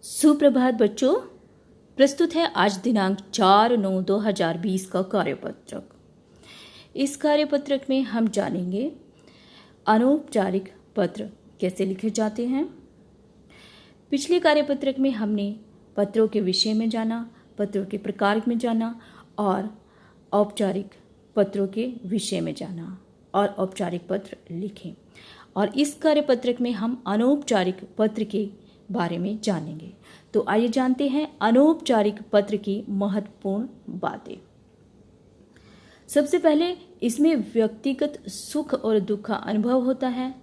सुप्रभात बच्चों। प्रस्तुत है आज दिनांक 4/9/2020 का कार्यपत्रक। इस कार्यपत्रक में हम जानेंगे अनौपचारिक पत्र कैसे लिखे जाते हैं। पिछले कार्यपत्रक में हमने पत्रों के विषय में जाना, पत्रों के प्रकार में जाना और औपचारिक पत्रों के विषय में जाना और औपचारिक पत्र लिखे। और इस कार्यपत्रक में हम अनौपचारिक पत्र के बारे में जानेंगे। तो आइए जानते हैं अनौपचारिक पत्र की महत्वपूर्ण बातें। सबसे पहले इसमें व्यक्तिगत सुख और दुख का अनुभव होता है।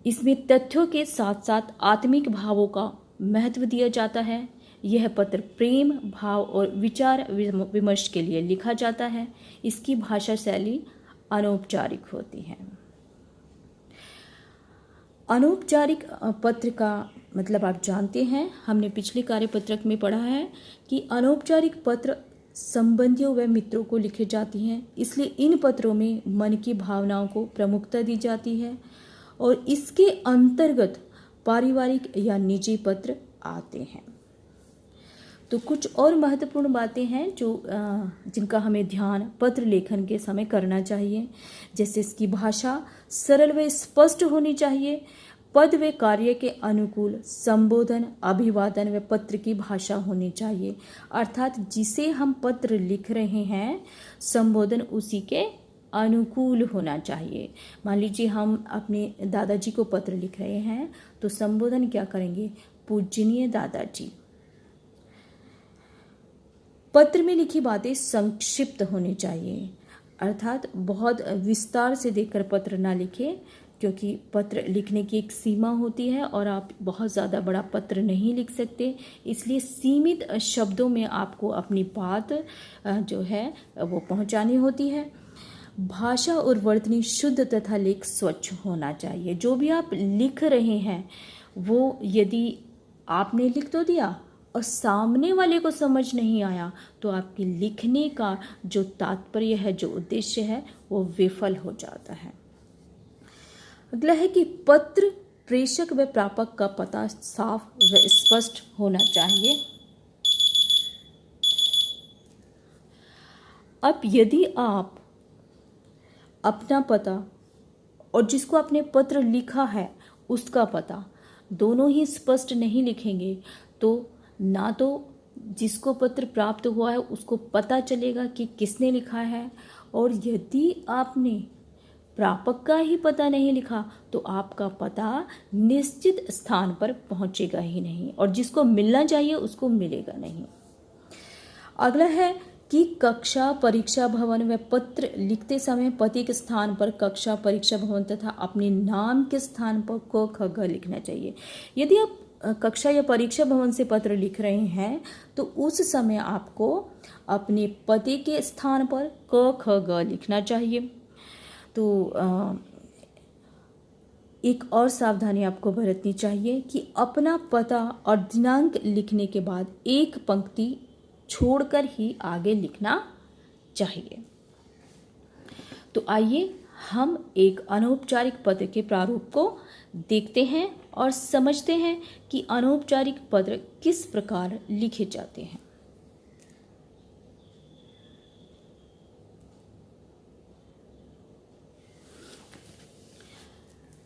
इसमें तथ्यों के साथ साथ आत्मिक भावों का महत्व दिया जाता है। यह पत्र प्रेम भाव और विचार विमर्श के लिए लिखा जाता है। इसकी भाषा शैली अनौपचारिक होती है। अनौपचारिक पत्र का मतलब आप जानते हैं, हमने पिछले कार्यपत्रक में पढ़ा है कि अनौपचारिक पत्र संबंधियों व मित्रों को लिखे जाती हैं। इसलिए इन पत्रों में मन की भावनाओं को प्रमुखता दी जाती है और इसके अंतर्गत पारिवारिक या निजी पत्र आते हैं। तो कुछ और महत्वपूर्ण बातें हैं जो जिनका हमें ध्यान पत्र लेखन के समय करना चाहिए। जैसे इसकी भाषा सरल व स्पष्ट होनी चाहिए। पद व कार्य के अनुकूल संबोधन, अभिवादन व पत्र की भाषा होनी चाहिए। अर्थात जिसे हम पत्र लिख रहे हैं संबोधन उसी के अनुकूल होना चाहिए। मान लीजिए हम अपने दादाजी को पत्र लिख रहे हैं तो संबोधन क्या करेंगे? पूजनीय दादाजी। पत्र में लिखी बातें संक्षिप्त होनी चाहिए, अर्थात बहुत विस्तार से देकर पत्र ना लिखें, क्योंकि पत्र लिखने की एक सीमा होती है और आप बहुत ज़्यादा बड़ा पत्र नहीं लिख सकते। इसलिए सीमित शब्दों में आपको अपनी बात जो है वो पहुंचानी होती है। भाषा और वर्तनी शुद्ध तथा लेख स्वच्छ होना चाहिए। जो भी आप लिख रहे हैं वो यदि आपने लिख तो दिया और सामने वाले को समझ नहीं आया तो आपके लिखने का जो तात्पर्य है, जो उद्देश्य है, वो विफल हो जाता है। अगला है कि पत्र प्रेषक व प्रापक का पता साफ व स्पष्ट होना चाहिए। अब यदि आप अपना पता और जिसको आपने पत्र लिखा है उसका पता दोनों ही स्पष्ट नहीं लिखेंगे तो ना तो जिसको पत्र प्राप्त हुआ है उसको पता चलेगा कि किसने लिखा है, और यदि आपने प्रापक का ही पता नहीं लिखा तो आपका पता निश्चित स्थान पर पहुंचेगा ही नहीं और जिसको मिलना चाहिए उसको मिलेगा नहीं। अगला है कि कक्षा, परीक्षा भवन व पत्र लिखते समय पते के स्थान पर कक्षा, परीक्षा भवन तथा अपने नाम के स्थान पर क, ख, ग लिखना चाहिए। यदि आप कक्षा या परीक्षा भवन से पत्र लिख रहे हैं तो उस समय आपको अपने पते के स्थान पर क, ख, ग लिखना चाहिए। तो एक और सावधानी आपको बरतनी चाहिए कि अपना पता और दिनांक लिखने के बाद एक पंक्ति छोड़कर ही आगे लिखना चाहिए। तो आइए हम एक अनौपचारिक पत्र के प्रारूप को देखते हैं और समझते हैं कि अनौपचारिक पत्र किस प्रकार लिखे जाते हैं।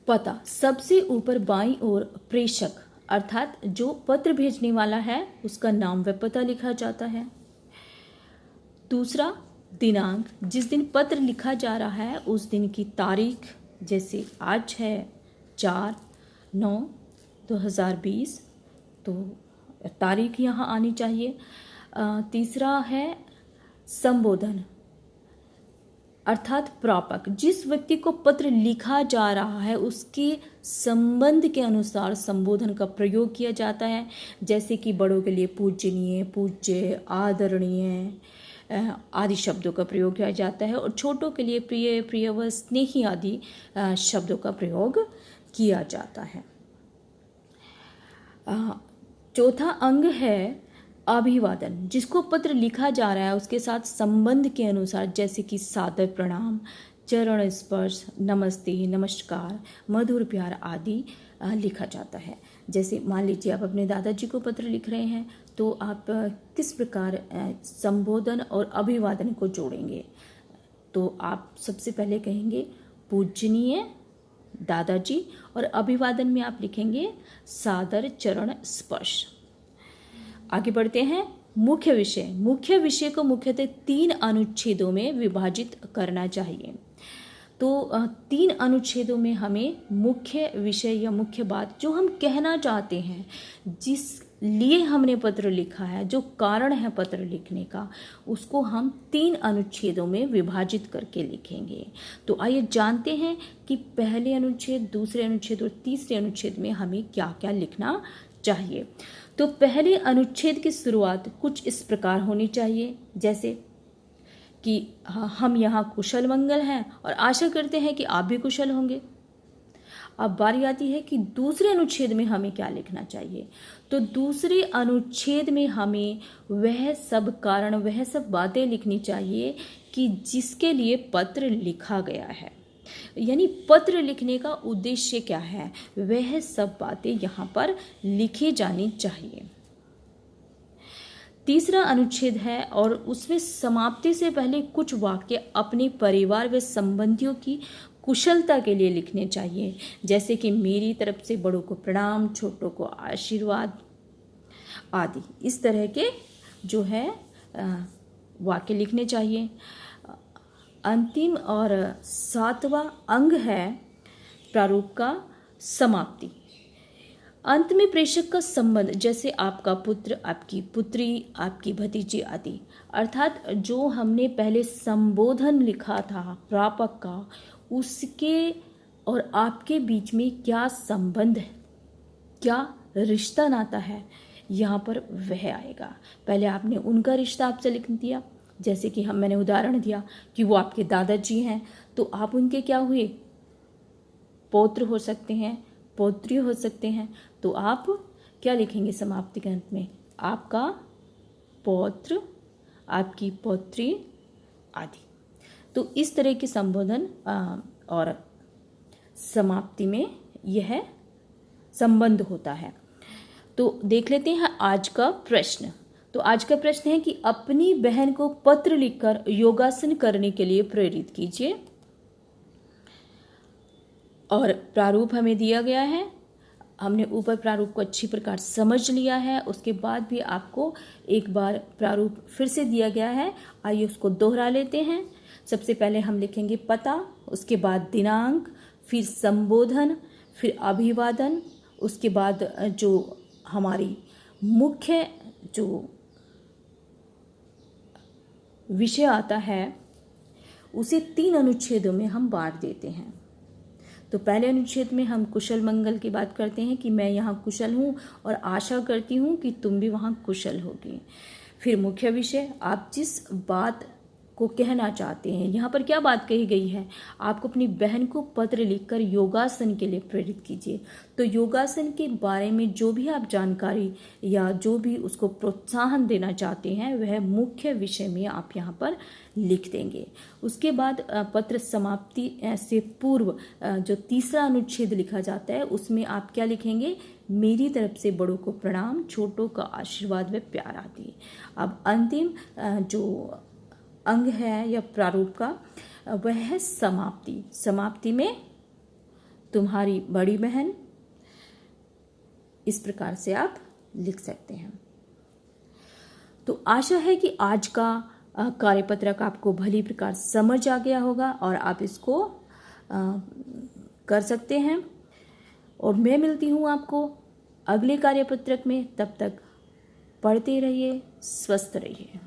पता सबसे ऊपर बाईं ओर प्रेषक अर्थात जो पत्र भेजने वाला है उसका नाम व पता लिखा जाता है। दूसरा दिनांक, जिस दिन पत्र लिखा जा रहा है उस दिन की तारीख, जैसे आज है 4/9/2020 तो तारीख यहाँ आनी चाहिए। तीसरा है संबोधन अर्थात प्रापक, जिस व्यक्ति को पत्र लिखा जा रहा है उसके संबंध के अनुसार संबोधन का प्रयोग किया जाता है। जैसे कि बड़ों के लिए पूजनीय, पूज्य, आदरणीय आदि शब्दों का प्रयोग किया जाता है और छोटों के लिए प्रिय, प्रियवर, स्नेही आदि शब्दों का प्रयोग किया जाता है। चौथा अंग है अभिवादन, जिसको पत्र लिखा जा रहा है उसके साथ संबंध के अनुसार, जैसे कि सादर प्रणाम, चरण स्पर्श, नमस्ते, नमस्कार, मधुर प्यार आदि लिखा जाता है। जैसे मान लीजिए आप अपने दादाजी को पत्र लिख रहे हैं, तो आप किस प्रकार संबोधन और अभिवादन को जोड़ेंगे। तो आप सबसे पहले कहेंगे पूजनीय दादाजी, और अभिवादन में आप लिखेंगे सादर चरण स्पर्श। आगे बढ़ते हैं। मुख्य विषय को मुख्यतः 3 अनुच्छेदों में विभाजित करना चाहिए। तो 3 अनुच्छेदों में हमें मुख्य विषय या मुख्य बात जो हम कहना चाहते हैं, जिस लिए हमने पत्र लिखा है, जो कारण है पत्र लिखने का, उसको हम 3 अनुच्छेदों में विभाजित करके लिखेंगे। तो आइए जानते हैं कि पहले अनुच्छेद, दूसरे अनुच्छेद और तीसरे अनुच्छेद में हमें क्या क्या लिखना चाहिए। तो पहले अनुच्छेद की शुरुआत कुछ इस प्रकार होनी चाहिए, जैसे कि हम यहाँ कुशल मंगल हैं और आशा करते हैं कि आप भी कुशल होंगे। अब बारी आती है कि दूसरे अनुच्छेद में हमें क्या लिखना चाहिए। तो दूसरे अनुच्छेद में हमें वह सब कारण, वह सब बातें लिखनी चाहिए कि जिसके लिए पत्र लिखा गया है, यानी पत्र लिखने का उद्देश्य क्या है, वह सब बातें यहाँ पर लिखी जानी चाहिए। तीसरा अनुच्छेद है और उसमें समाप्ति से पहले कुछ वाक्य अपने परिवार व संबंधियों की कुशलता के लिए लिखने चाहिए, जैसे कि मेरी तरफ से बड़ों को प्रणाम, छोटों को आशीर्वाद आदि। इस तरह के जो है वाक्य लिखने चाहिए। अंतिम और 7वां अंग है प्रारूप का समाप्ति। अंत में प्रेषक का संबंध, जैसे आपका पुत्र, आपकी पुत्री, आपकी भतीजी आदि, अर्थात जो हमने पहले संबोधन लिखा था प्रापक का, उसके और आपके बीच में क्या संबंध है, क्या रिश्ता नाता है, यहाँ पर वह आएगा। पहले आपने उनका रिश्ता आपसे लिख दिया, जैसे कि मैंने उदाहरण दिया कि वो आपके दादाजी हैं, तो आप उनके क्या हुए, पौत्र हो सकते हैं, पौत्री हो सकते हैं। तो आप क्या लिखेंगे समाप्ति के अंत में, आपका पौत्र, आपकी पौत्री आदि। तो इस तरह के संबोधन और समाप्ति में यह संबंध होता है। तो देख लेते हैं आज का प्रश्न। तो आज का प्रश्न है कि अपनी बहन को पत्र लिखकर योगासन करने के लिए प्रेरित कीजिए। और प्रारूप हमें दिया गया है, हमने ऊपर प्रारूप को अच्छी प्रकार समझ लिया है। उसके बाद भी आपको एक बार प्रारूप फिर से दिया गया है, आइए उसको दोहरा लेते हैं। सबसे पहले हम लिखेंगे पता, उसके बाद दिनांक, फिर संबोधन, फिर अभिवादन, उसके बाद जो हमारी मुख्य जो विषय आता है उसे 3 अनुच्छेदों में हम बांट देते हैं। तो पहले अनुच्छेद में हम कुशल मंगल की बात करते हैं कि मैं यहाँ कुशल हूँ और आशा करती हूँ कि तुम भी वहाँ कुशल होगी। फिर मुख्य विषय, आप जिस बात को कहना चाहते हैं, यहाँ पर क्या बात कही गई है, आपको अपनी बहन को पत्र लिखकर योगासन के लिए प्रेरित कीजिए। तो योगासन के बारे में जो भी आप जानकारी या जो भी उसको प्रोत्साहन देना चाहते हैं, वह मुख्य विषय में आप यहाँ पर लिख देंगे। उसके बाद पत्र समाप्ति से पूर्व जो तीसरा अनुच्छेद लिखा जाता है, उसमें आप क्या लिखेंगे, मेरी तरफ से बड़ों को प्रणाम, छोटों का आशीर्वाद व प्यार आदि। अब अंतिम जो अंग है या प्रारूप का, वह है समाप्ति। समाप्ति में तुम्हारी बड़ी बहन, इस प्रकार से आप लिख सकते हैं। तो आशा है कि आज का कार्यपत्रक आपको भली प्रकार समझ आ गया होगा और आप इसको कर सकते हैं। और मैं मिलती हूँ आपको अगले कार्यपत्रक में, तब तक पढ़ते रहिए, स्वस्थ रहिए।